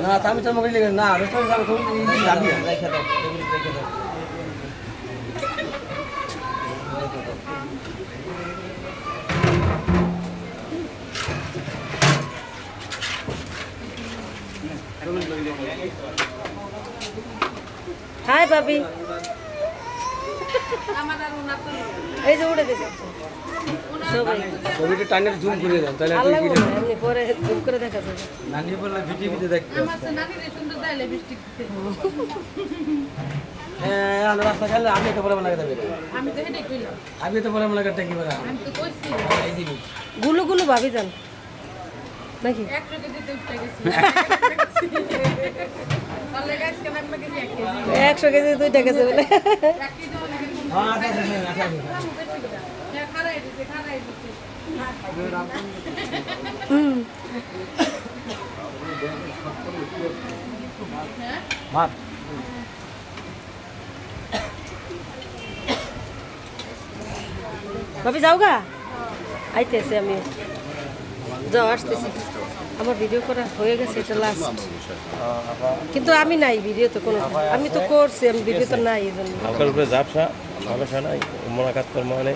না আমি তো মগলি না রেস্টুরেন্ট যাবে তুমি যাবি রেখে দাও এগুলি রেখে দাও হাই ভাবি এই যে উঠে দিছে সবাই ছবিটা টাইনের জুম করে দাও তাহলে আল্লাহ এমনি পরে জুম করে দেখা যাবে নানি বললে ভিডিওতে দেখতে আমার তো নানি রে সুন্দর দেয় লিপস্টিক দিতে হ্যাঁ আমরা রাস্তা গেলে আমি তো বলে মনে করতে আমি তো হেডে কইলাম আমি তো বলে মনে করতে কি বলা আমি তো কইছি এই দিবি গুলো গুলো ভাবি যান নাকি 1 টাকা দিতে উঠে গেছি তাহলে গাইস কেন আমি কেজি 1 কেজি 100 কেজি 2 টাকা গেছে বলে 1 কেজি হলে হ্যাঁ আচ্ছা খারাই দিতে ভাত ভাবি যাও গা আইতেছে আমি যাও আসতেছি আমার ভিডিও করা হয়ে গেছে এটা লাস্ট কিন্তু আমি নাই ভিডিওতে কোনো আমি তো করছি আমি ভিডিও তো নাই এই জন্য হালকার উপরে ঝাপসা ভালোসা নাই মোলাকাত কর মানে